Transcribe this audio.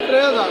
3000